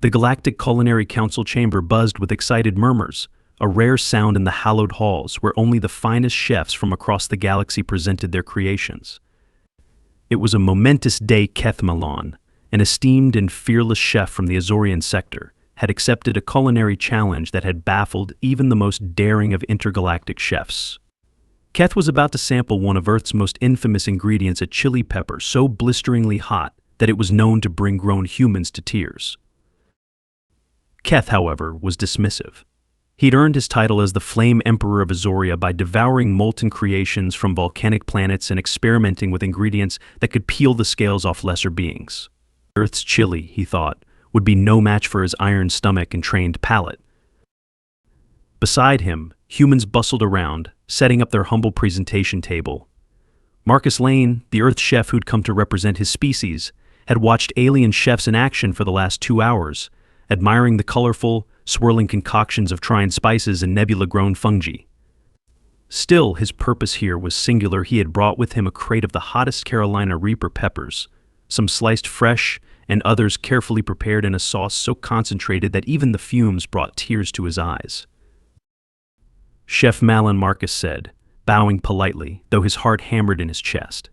The Galactic Culinary Council chamber buzzed with excited murmurs, a rare sound in the hallowed halls where only the finest chefs from across the galaxy presented their creations. It was a momentous day. Keth Malon, an esteemed and fearless chef from the Azorian sector, had accepted a culinary challenge that had baffled even the most daring of intergalactic chefs. Keth was about to sample one of Earth's most infamous ingredients, a chili pepper so blisteringly hot that it was known to bring grown humans to tears. Keth, however, was dismissive. He'd earned his title as the Flame Emperor of Azoria by devouring molten creations from volcanic planets and experimenting with ingredients that could peel the scales off lesser beings. Earth's chili, he thought, would be no match for his iron stomach and trained palate. Beside him, humans bustled around, setting up their humble presentation table. Marcus Lane, the Earth chef who'd come to represent his species, had watched alien chefs in action for the last 2 hours, admiring the colorful, swirling concoctions of Tyan spices and nebula-grown fungi. Still, his purpose here was singular. He had brought with him a crate of the hottest Carolina Reaper peppers, some sliced fresh and others carefully prepared in a sauce so concentrated that even the fumes brought tears to his eyes. "Chef Malon," Marcus said, bowing politely, though his heart hammered in his chest.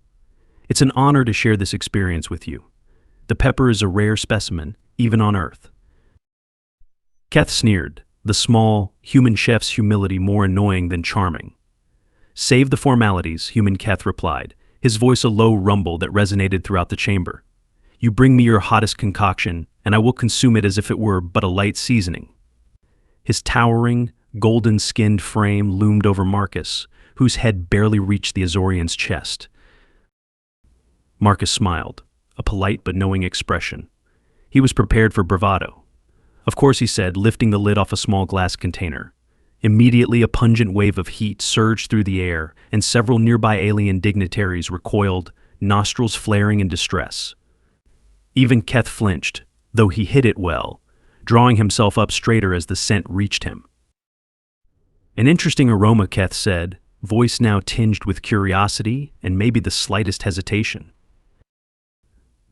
"It's an honor to share this experience with you. The pepper is a rare specimen, even on Earth." Keth sneered, the small, human chef's humility more annoying than charming. "Save the formalities," human Keth replied, his voice a low rumble that resonated throughout the chamber. "You bring me your hottest concoction, and I will consume it as if it were but a light seasoning." His towering, golden-skinned frame loomed over Marcus, whose head barely reached the Azorian's chest. Marcus smiled, a polite but knowing expression. He was prepared for bravado. "Of course," he said, lifting the lid off a small glass container. Immediately, a pungent wave of heat surged through the air, and several nearby alien dignitaries recoiled, nostrils flaring in distress. Even Keth flinched, though he hid it well, drawing himself up straighter as the scent reached him. "An interesting aroma," Keth said, voice now tinged with curiosity and maybe the slightest hesitation.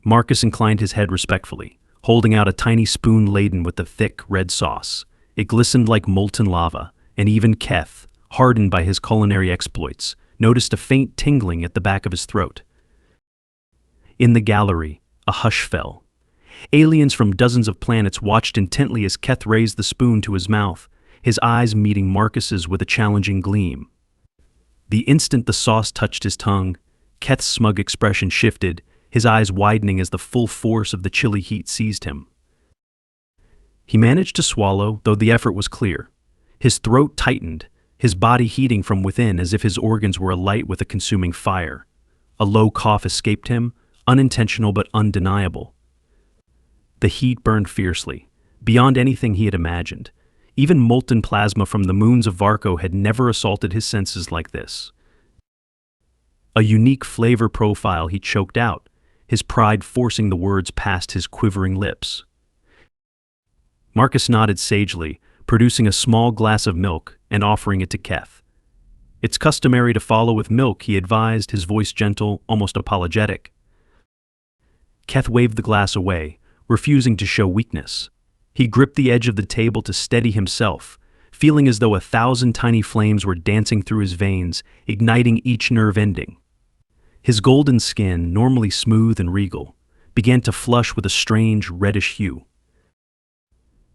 Marcus inclined his head respectfully, holding out a tiny spoon laden with the thick, red sauce. It glistened like molten lava, and even Keth, hardened by his culinary exploits, noticed a faint tingling at the back of his throat. In the gallery, a hush fell. Aliens from dozens of planets watched intently as Keth raised the spoon to his mouth, his eyes meeting Marcus's with a challenging gleam. The instant the sauce touched his tongue, Keth's smug expression shifted, his eyes widening as the full force of the chilly heat seized him. He managed to swallow, though the effort was clear. His throat tightened, his body heating from within as if his organs were alight with a consuming fire. A low cough escaped him, unintentional but undeniable. The heat burned fiercely, beyond anything he had imagined. Even molten plasma from the moons of Varco had never assaulted his senses like this. A unique flavor profile, he choked out, his pride forcing the words past his quivering lips. Marcus nodded sagely, producing a small glass of milk and offering it to Keth. "It's customary to follow with milk," he advised, his voice gentle, almost apologetic. Keth waved the glass away, refusing to show weakness. He gripped the edge of the table to steady himself, feeling as though 1,000 tiny flames were dancing through his veins, igniting each nerve ending. His golden skin, normally smooth and regal, began to flush with a strange reddish hue.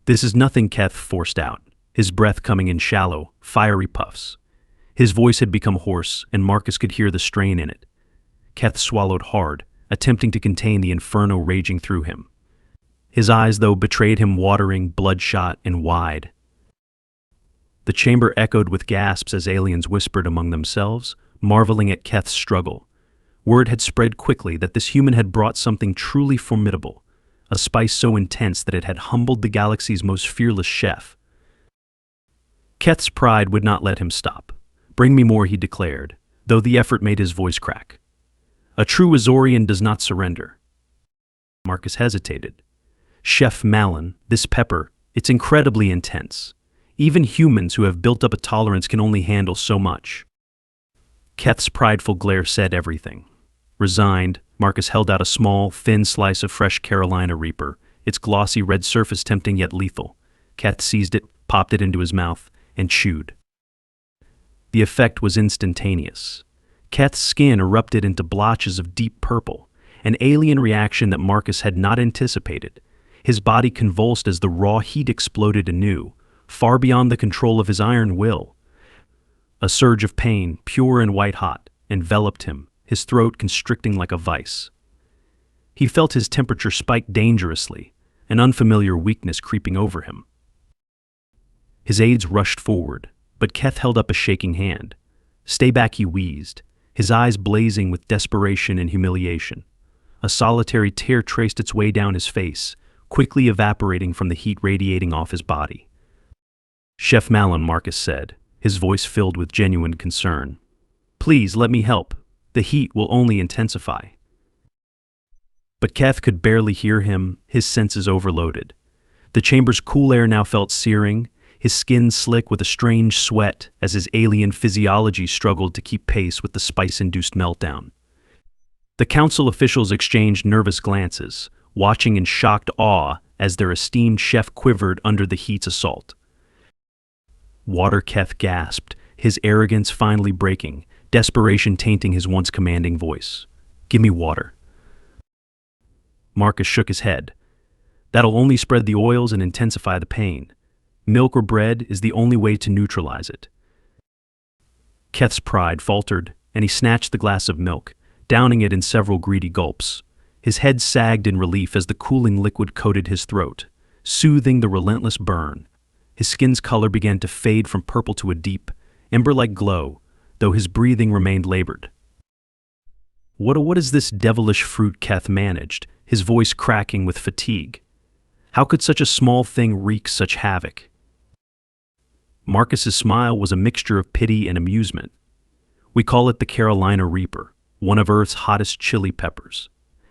"This is nothing," Keth forced out, his breath coming in shallow, fiery puffs. His voice had become hoarse, and Marcus could hear the strain in it. Keth swallowed hard, attempting to contain the inferno raging through him. His eyes, though, betrayed him, watering, bloodshot, and wide. The chamber echoed with gasps as aliens whispered among themselves, marveling at Keth's struggle. Word had spread quickly that this human had brought something truly formidable, a spice so intense that it had humbled the galaxy's most fearless chef. Keth's pride would not let him stop. "Bring me more," he declared, though the effort made his voice crack. "A true Azorian does not surrender." Marcus hesitated. "Chef Malon, this pepper, it's incredibly intense. Even humans who have built up a tolerance can only handle so much." Keth's prideful glare said everything. Resigned, Marcus held out a small, thin slice of fresh Carolina Reaper, its glossy red surface tempting yet lethal. Keth seized it, popped it into his mouth, and chewed. The effect was instantaneous. Keth's skin erupted into blotches of deep purple, an alien reaction that Marcus had not anticipated. His body convulsed as the raw heat exploded anew, far beyond the control of his iron will. A surge of pain, pure and white-hot, enveloped him, his throat constricting like a vice. He felt his temperature spike dangerously, an unfamiliar weakness creeping over him. His aides rushed forward, but Keth held up a shaking hand. "Stay back," he wheezed, his eyes blazing with desperation and humiliation. A solitary tear traced its way down his face, quickly evaporating from the heat radiating off his body. "Chef Malon," Marcus said, his voice filled with genuine concern. "Please let me help. The heat will only intensify." But Keth could barely hear him, his senses overloaded. The chamber's cool air now felt searing, his skin slick with a strange sweat as his alien physiology struggled to keep pace with the spice-induced meltdown. The council officials exchanged nervous glances, watching in shocked awe as their esteemed chef quivered under the heat's assault. "Water," Keth gasped, his arrogance finally breaking, desperation tainting his once commanding voice. "Give me water." Marcus shook his head. "That'll only spread the oils and intensify the pain. Milk or bread is the only way to neutralize it." Keth's pride faltered, and he snatched the glass of milk, downing it in several greedy gulps. His head sagged in relief as the cooling liquid coated his throat, soothing the relentless burn. His skin's color began to fade from purple to a deep, ember-like glow, though his breathing remained labored. What is this devilish fruit?" Keth managed, his voice cracking with fatigue. "How could such a small thing wreak such havoc?" Marcus's smile was a mixture of pity and amusement. "We call it the Carolina Reaper, one of Earth's hottest chili peppers.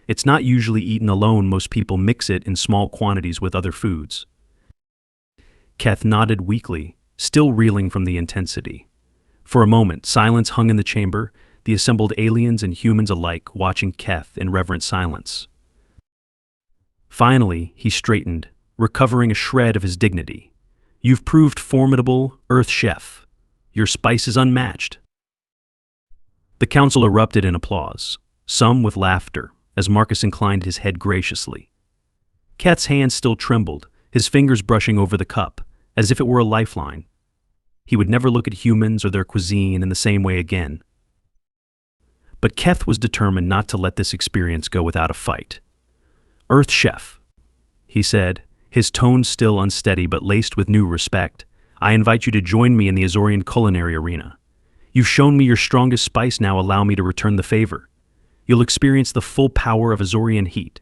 It's not usually eaten alone. Most people mix it in small quantities with other foods." Keth nodded weakly, still reeling from the intensity. For a moment, silence hung in the chamber, the assembled aliens and humans alike watching Keth in reverent silence. Finally, he straightened, recovering a shred of his dignity. "You've proved formidable, Earth Chef. Your spice is unmatched." The council erupted in applause, some with laughter, as Marcus inclined his head graciously. Keth's hand still trembled, his fingers brushing over the cup, as if it were a lifeline. He would never look at humans or their cuisine in the same way again. But Keth was determined not to let this experience go without a fight. "Earth Chef," he said, his tone still unsteady but laced with new respect, "I invite you to join me in the Azorian culinary arena. You've shown me your strongest spice, now allow me to return the favor. You'll experience the full power of Azorian heat."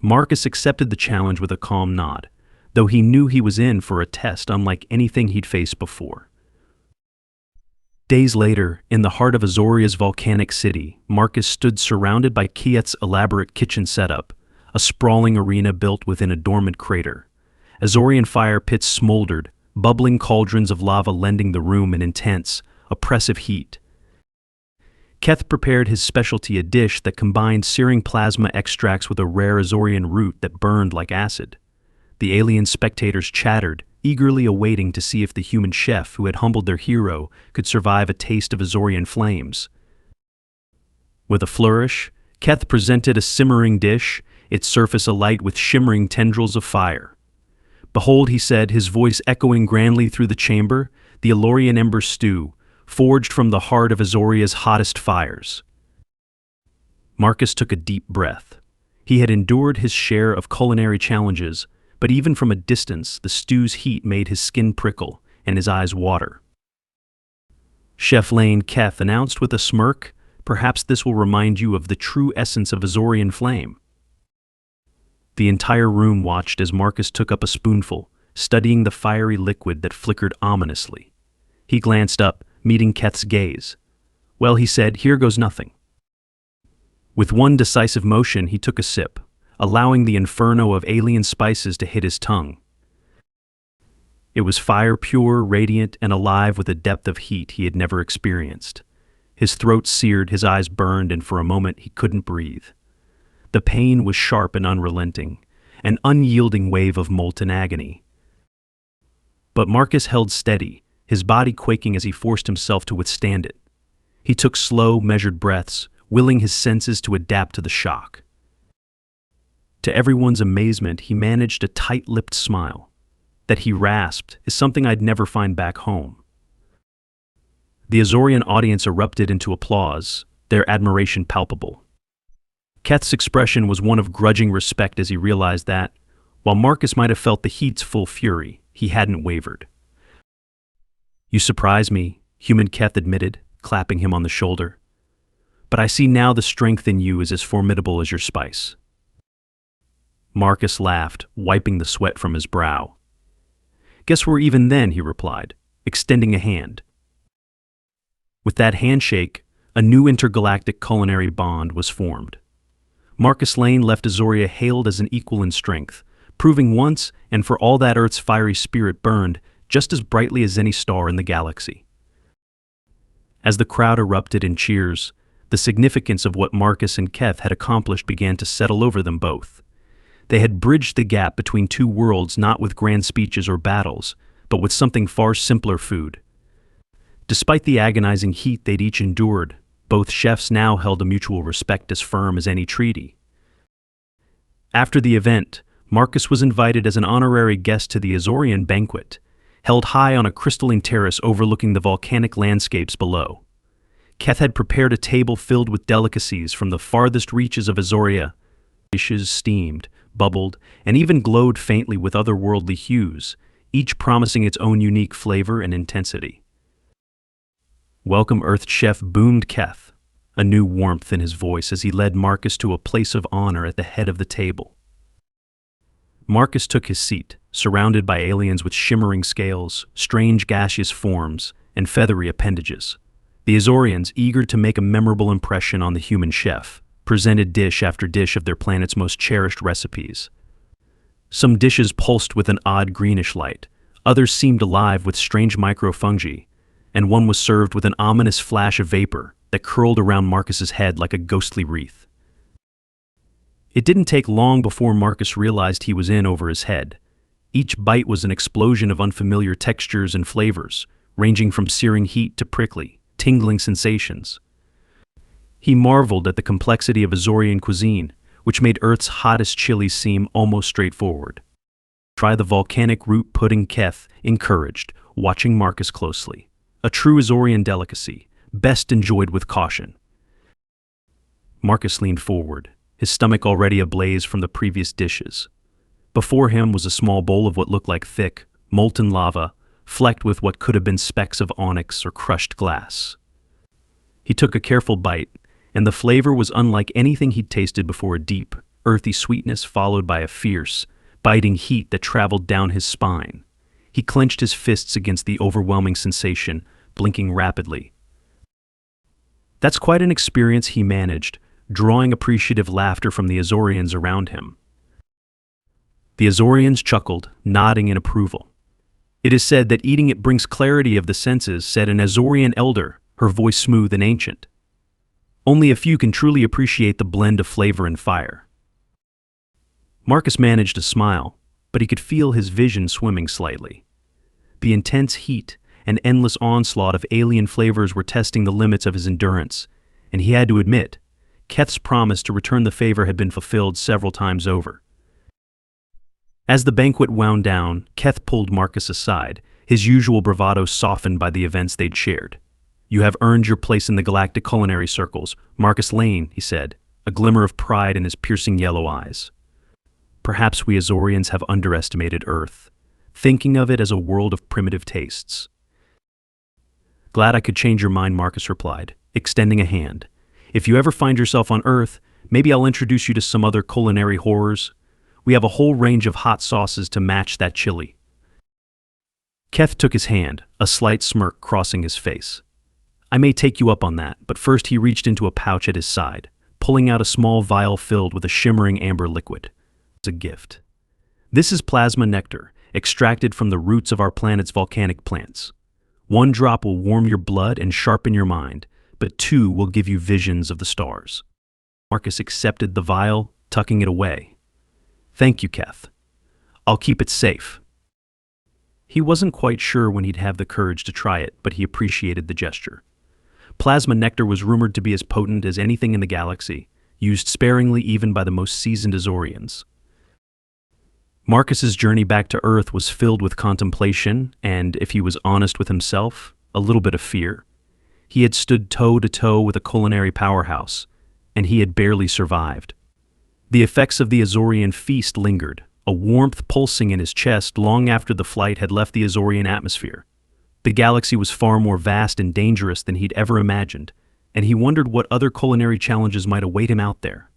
Marcus accepted the challenge with a calm nod, though he knew he was in for a test unlike anything he'd faced before. Days later, in the heart of Azoria's volcanic city, Marcus stood surrounded by Keth's elaborate kitchen setup, a sprawling arena built within a dormant crater. Azorian fire pits smoldered, bubbling cauldrons of lava lending the room an intense, oppressive heat. Keth prepared his specialty, a dish that combined searing plasma extracts with a rare Azorian root that burned like acid. The alien spectators chattered, eagerly awaiting to see if the human chef who had humbled their hero could survive a taste of Azorian flames. With a flourish, Keth presented a simmering dish, its surface alight with shimmering tendrils of fire. "Behold," he said, his voice echoing grandly through the chamber, "the Azorian ember stew, forged from the heart of Azoria's hottest fires." Marcus took a deep breath. He had endured his share of culinary challenges, but even from a distance, the stew's heat made his skin prickle and his eyes water. "Chef Lane," Keth announced with a smirk, "perhaps this will remind you of the true essence of Azorian flame." The entire room watched as Marcus took up a spoonful, studying the fiery liquid that flickered ominously. He glanced up, meeting Keth's gaze. "Well," he said, "here goes nothing." With one decisive motion, he took a sip, allowing the inferno of alien spices to hit his tongue. It was fire pure, radiant, and alive with a depth of heat he had never experienced. His throat seared, his eyes burned, and for a moment he couldn't breathe. The pain was sharp and unrelenting, an unyielding wave of molten agony. But Marcus held steady, his body quaking as he forced himself to withstand it. He took slow, measured breaths, willing his senses to adapt to the shock. To everyone's amazement, he managed a tight-lipped smile. That he rasped is something I'd never find back home. The Azorian audience erupted into applause, their admiration palpable. Keth's expression was one of grudging respect as he realized that, while Marcus might have felt the heat's full fury, he hadn't wavered. "You surprise me," human Keth admitted, clapping him on the shoulder. "But I see now the strength in you is as formidable as your spice." Marcus laughed, wiping the sweat from his brow. "Guess we're even then," he replied, extending a hand. With that handshake, a new intergalactic culinary bond was formed. Marcus Lane left Azoria hailed as an equal in strength, proving once and for all that Earth's fiery spirit burned just as brightly as any star in the galaxy. As the crowd erupted in cheers, the significance of what Marcus and Keth had accomplished began to settle over them both. They had bridged the gap between two worlds not with grand speeches or battles, but with something far simpler: food. Despite the agonizing heat they'd each endured, both chefs now held a mutual respect as firm as any treaty. After the event, Marcus was invited as an honorary guest to the Azorian banquet, held high on a crystalline terrace overlooking the volcanic landscapes below. Keth had prepared a table filled with delicacies from the farthest reaches of Azoria. Dishes steamed, bubbled, and even glowed faintly with otherworldly hues, each promising its own unique flavor and intensity. "Welcome, Earth Chef," boomed Keth, a new warmth in his voice as he led Marcus to a place of honor at the head of the table. Marcus took his seat, surrounded by aliens with shimmering scales, strange gaseous forms, and feathery appendages. The Azorians, eager to make a memorable impression on the human chef, presented dish after dish of their planet's most cherished recipes. Some dishes pulsed with an odd greenish light, others seemed alive with strange microfungi, and one was served with an ominous flash of vapor that curled around Marcus's head like a ghostly wreath. It didn't take long before Marcus realized he was in over his head. Each bite was an explosion of unfamiliar textures and flavors, ranging from searing heat to prickly, tingling sensations. He marveled at the complexity of Azorian cuisine, which made Earth's hottest chilies seem almost straightforward. "Try the volcanic root pudding," Keth encouraged, watching Marcus closely. "A true Azorian delicacy, best enjoyed with caution." Marcus leaned forward, his stomach already ablaze from the previous dishes. Before him was a small bowl of what looked like thick, molten lava, flecked with what could have been specks of onyx or crushed glass. He took a careful bite, and the flavor was unlike anything he'd tasted before: a deep, earthy sweetness followed by a fierce, biting heat that traveled down his spine. He clenched his fists against the overwhelming sensation, blinking rapidly. "That's quite an experience," he managed, drawing appreciative laughter from the Azorians around him. The Azorians chuckled, nodding in approval. "It is said that eating it brings clarity of the senses," said an Azorian elder, her voice smooth and ancient. "Only a few can truly appreciate the blend of flavor and fire." Marcus managed to smile, but he could feel his vision swimming slightly. The intense heat and endless onslaught of alien flavors were testing the limits of his endurance, and he had to admit, Keth's promise to return the favor had been fulfilled several times over. As the banquet wound down, Keth pulled Marcus aside, his usual bravado softened by the events they'd shared. "You have earned your place in the galactic culinary circles, Marcus Lane," he said, a glimmer of pride in his piercing yellow eyes. "Perhaps we Azorians have underestimated Earth, thinking of it as a world of primitive tastes." "Glad I could change your mind," Marcus replied, extending a hand. "If you ever find yourself on Earth, maybe I'll introduce you to some other culinary horrors. We have a whole range of hot sauces to match that chili." Keth took his hand, a slight smirk crossing his face. "I may take you up on that," but first he reached into a pouch at his side, pulling out a small vial filled with a shimmering amber liquid. "It's a gift. This is plasma nectar, extracted from the roots of our planet's volcanic plants. One drop will warm your blood and sharpen your mind, but two will give you visions of the stars." Marcus accepted the vial, tucking it away. "Thank you, Keth. I'll keep it safe." He wasn't quite sure when he'd have the courage to try it, but he appreciated the gesture. Plasma nectar was rumored to be as potent as anything in the galaxy, used sparingly even by the most seasoned Azorians. Marcus's journey back to Earth was filled with contemplation and, if he was honest with himself, a little bit of fear. He had stood toe-to-toe with a culinary powerhouse, and he had barely survived. The effects of the Azorian feast lingered, a warmth pulsing in his chest long after the flight had left the Azorian atmosphere. The galaxy was far more vast and dangerous than he'd ever imagined, and he wondered what other culinary challenges might await him out there.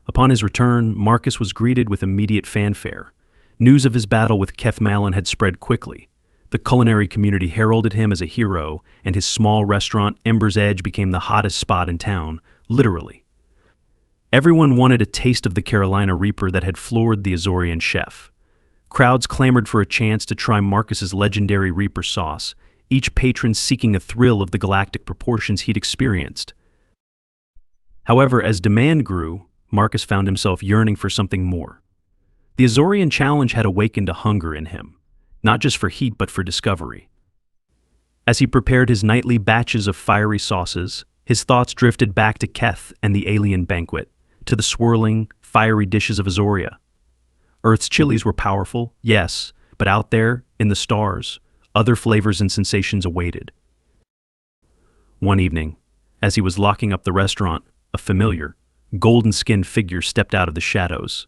Upon his return, Marcus was greeted with immediate fanfare. News of his battle with Keth Malon had spread quickly. The culinary community heralded him as a hero, and his small restaurant, Ember's Edge, became the hottest spot in town, literally. Everyone wanted a taste of the Carolina Reaper that had floored the Azorian chef. Crowds clamored for a chance to try Marcus's legendary Reaper sauce, each patron seeking a thrill of the galactic proportions he'd experienced. However, as demand grew, Marcus found himself yearning for something more. The Azorian challenge had awakened a hunger in him, not just for heat but for discovery. As he prepared his nightly batches of fiery sauces, his thoughts drifted back to Keth and the alien banquet, to the swirling, fiery dishes of Azoria. Earth's chilies were powerful, yes, but out there, in the stars, other flavors and sensations awaited. One evening, as he was locking up the restaurant, a familiar, golden-skinned figure stepped out of the shadows.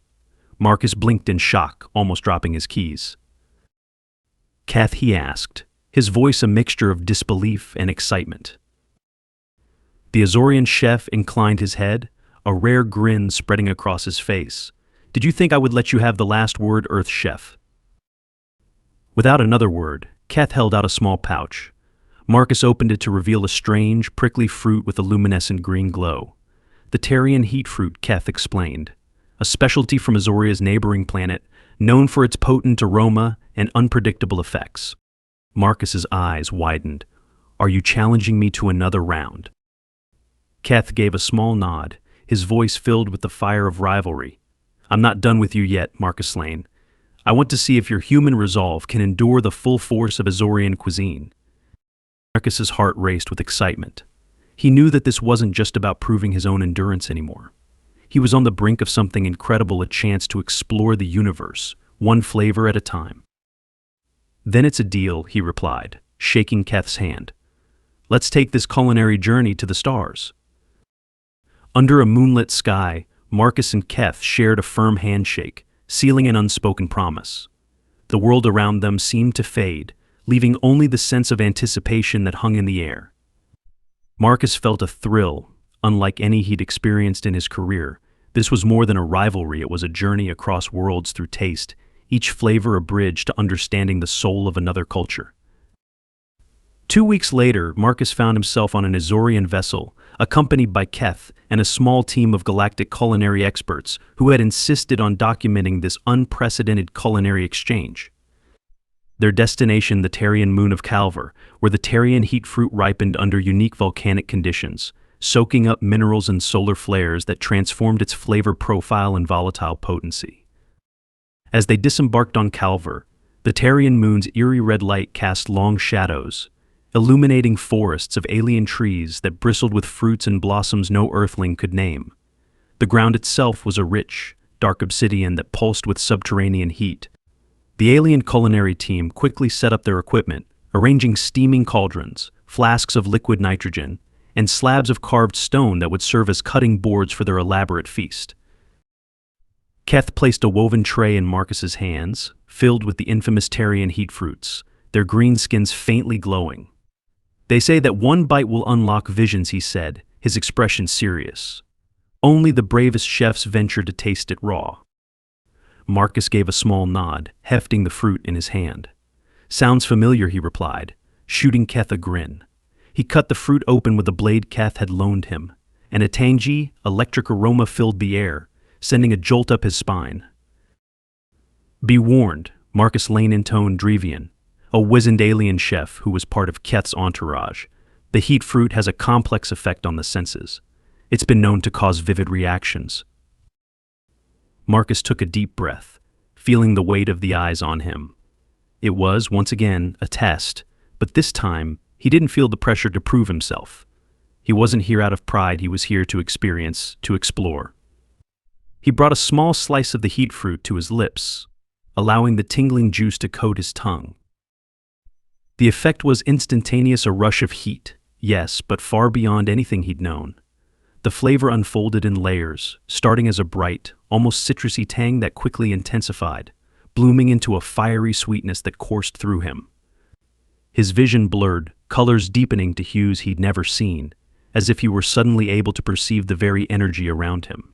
Marcus blinked in shock, almost dropping his keys. "Keth," he asked, his voice a mixture of disbelief and excitement. The Azorian chef inclined his head, a rare grin spreading across his face. "Did you think I would let you have the last word, Earth Chef?" Without another word, Keth held out a small pouch. Marcus opened it to reveal a strange, prickly fruit with a luminescent green glow. "The Tyan heat fruit," Keth explained, "a specialty from Azoria's neighboring planet, known for its potent aroma and unpredictable effects." Marcus's eyes widened. "Are you challenging me to another round?" Keth gave a small nod, his voice filled with the fire of rivalry. "I'm not done with you yet, Marcus Lane. I want to see if your human resolve can endure the full force of Azorian cuisine." Marcus's heart raced with excitement. He knew that this wasn't just about proving his own endurance anymore. He was on the brink of something incredible, a chance to explore the universe, one flavor at a time. "Then it's a deal," he replied, shaking Keth's hand. "Let's take this culinary journey to the stars." Under a moonlit sky, Marcus and Keth shared a firm handshake, sealing an unspoken promise. The world around them seemed to fade, leaving only the sense of anticipation that hung in the air. Marcus felt a thrill, unlike any he'd experienced in his career. This was more than a rivalry, it was a journey across worlds through taste, each flavor a bridge to understanding the soul of another culture. 2 weeks later, Marcus found himself on an Azorian vessel, accompanied by Keth and a small team of galactic culinary experts who had insisted on documenting this unprecedented culinary exchange. Their destination, the Tyan moon of Calver, where the Tyan heat fruit ripened under unique volcanic conditions, soaking up minerals and solar flares that transformed its flavor profile and volatile potency. As they disembarked on Calver, the Tyan moon's eerie red light cast long shadows, illuminating forests of alien trees that bristled with fruits and blossoms no earthling could name. The ground itself was a rich, dark obsidian that pulsed with subterranean heat. The alien culinary team quickly set up their equipment, arranging steaming cauldrons, flasks of liquid nitrogen, and slabs of carved stone that would serve as cutting boards for their elaborate feast. Keth placed a woven tray in Marcus's hands, filled with the infamous Tyan heat fruits, their green skins faintly glowing. "They say that one bite will unlock visions," he said, his expression serious. "Only the bravest chefs venture to taste it raw." Marcus gave a small nod, hefting the fruit in his hand. "Sounds familiar," he replied, shooting Keth a grin. He cut the fruit open with a blade Keth had loaned him, and a tangy, electric aroma filled the air, sending a jolt up his spine. "Be warned," Marcus Lane intoned Drevian, a wizened alien chef who was part of Keth's entourage. "The heat fruit has a complex effect on the senses. It's been known to cause vivid reactions. Marcus took a deep breath, feeling the weight of the eyes on him. It was, once again, a test, but this time, he didn't feel the pressure to prove himself. He wasn't here out of pride, he was here to experience, to explore. He brought a small slice of the heat fruit to his lips, allowing the tingling juice to coat his tongue. The effect was instantaneous, a rush of heat, yes, but far beyond anything he'd known. The flavor unfolded in layers, starting as a bright, almost citrusy tang that quickly intensified, blooming into a fiery sweetness that coursed through him. His vision blurred, colors deepening to hues he'd never seen, as if he were suddenly able to perceive the very energy around him.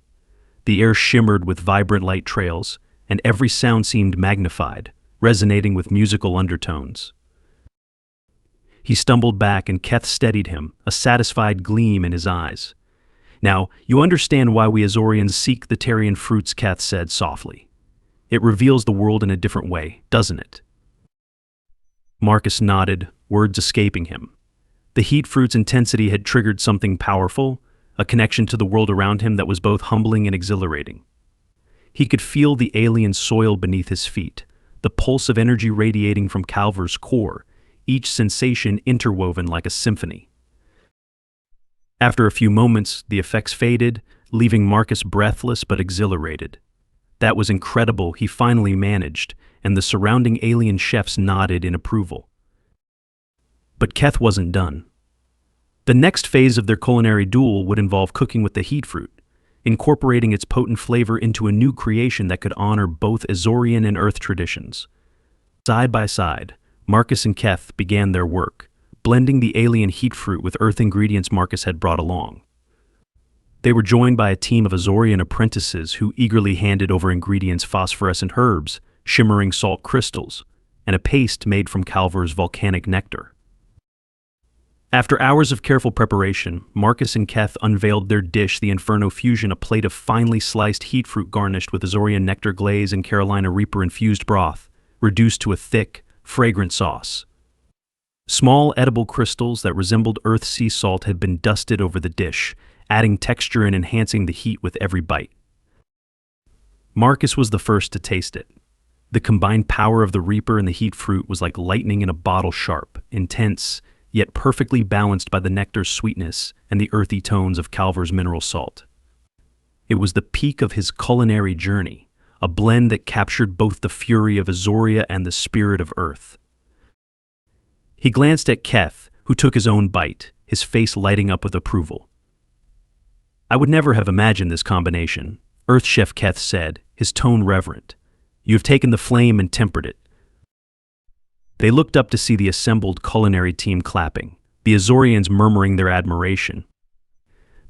The air shimmered with vibrant light trails, and every sound seemed magnified, resonating with musical undertones. He stumbled back and Keth steadied him, a satisfied gleam in his eyes. "Now, you understand why we Azorians seek the Tyan fruits," Keth said softly. "It reveals the world in a different way, doesn't it?" Marcus nodded, words escaping him. The heat fruit's intensity had triggered something powerful, a connection to the world around him that was both humbling and exhilarating. He could feel the alien soil beneath his feet, the pulse of energy radiating from Calver's core, each sensation interwoven like a symphony. After a few moments, the effects faded, leaving Marcus breathless but exhilarated. That was incredible, he finally managed, and the surrounding alien chefs nodded in approval. But Keth wasn't done. The next phase of their culinary duel would involve cooking with the heat fruit, incorporating its potent flavor into a new creation that could honor both Azorian and Earth traditions. Side by side, Marcus and Keth began their work, blending the alien heat fruit with Earth ingredients Marcus had brought along. They were joined by a team of Azorian apprentices who eagerly handed over ingredients: phosphorescent herbs, shimmering salt crystals, and a paste made from Calver's volcanic nectar. After hours of careful preparation, Marcus and Keth unveiled their dish, the Inferno Fusion, a plate of finely sliced heat fruit garnished with Azorian nectar glaze and Carolina Reaper-infused broth, reduced to a thick, fragrant sauce. Small edible crystals that resembled Earth sea salt had been dusted over the dish, adding texture and enhancing the heat with every bite. Marcus was the first to taste it. The combined power of the Reaper and the heat fruit was like lightning in a bottle, sharp, intense, yet perfectly balanced by the nectar's sweetness and the earthy tones of Calver's mineral salt. It was the peak of his culinary journey, a blend that captured both the fury of Azoria and the spirit of Earth. He glanced at Keth, who took his own bite, his face lighting up with approval. "I would never have imagined this combination," Earth Chef Keth said, his tone reverent. "You have taken the flame and tempered it." They looked up to see the assembled culinary team clapping, the Azorians murmuring their admiration.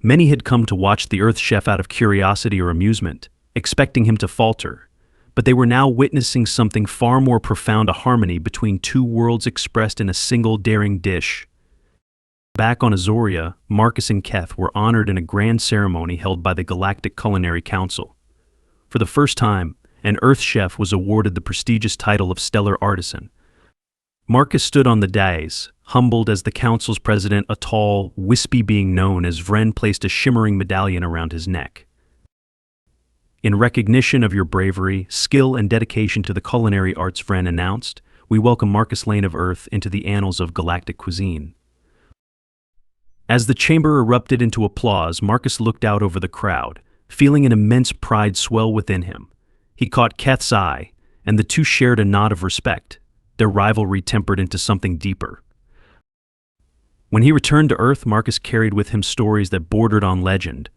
Many had come to watch the Earth Chef out of curiosity or amusement, expecting him to falter, but they were now witnessing something far more profound, a harmony between two worlds expressed in a single daring dish. Back on Azoria, Marcus and Keth were honored in a grand ceremony held by the Galactic Culinary Council. For the first time, an Earth Chef was awarded the prestigious title of Stellar Artisan. Marcus stood on the dais, humbled as the council's president, a tall, wispy being known as Vren placed a shimmering medallion around his neck. "In recognition of your bravery, skill, and dedication to the culinary arts," Vren announced, "we welcome Marcus Lane of Earth into the annals of galactic cuisine." As the chamber erupted into applause, Marcus looked out over the crowd, feeling an immense pride swell within him. He caught Keth's eye, and the two shared a nod of respect, their rivalry tempered into something deeper. When he returned to Earth, Marcus carried with him stories that bordered on legend.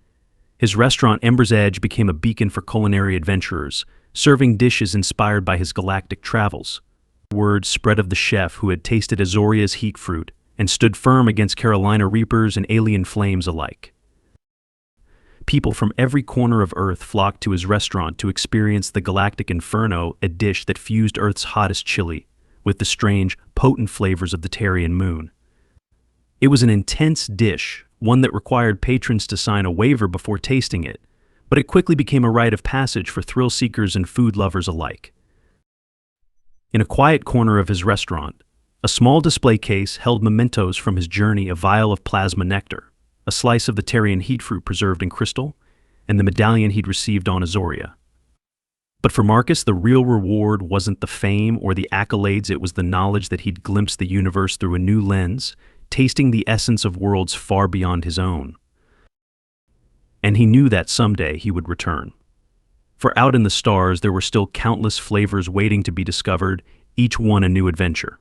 His restaurant Ember's Edge became a beacon for culinary adventurers, serving dishes inspired by his galactic travels. Word spread of the chef who had tasted Azoria's heat fruit and stood firm against Carolina Reapers and alien flames alike. People from every corner of Earth flocked to his restaurant to experience the Galactic Inferno, a dish that fused Earth's hottest chili with the strange, potent flavors of the Tarian moon. It was an intense dish, one that required patrons to sign a waiver before tasting it, but it quickly became a rite of passage for thrill seekers and food lovers alike. In a quiet corner of his restaurant, a small display case held mementos from his journey: a vial of plasma nectar, a slice of the Tarian heat fruit preserved in crystal, and the medallion he'd received on Azoria. But for Marcus, the real reward wasn't the fame or the accolades, it was the knowledge that he'd glimpsed the universe through a new lens, tasting the essence of worlds far beyond his own. And he knew that someday he would return. For out in the stars there were still countless flavors waiting to be discovered, each one a new adventure.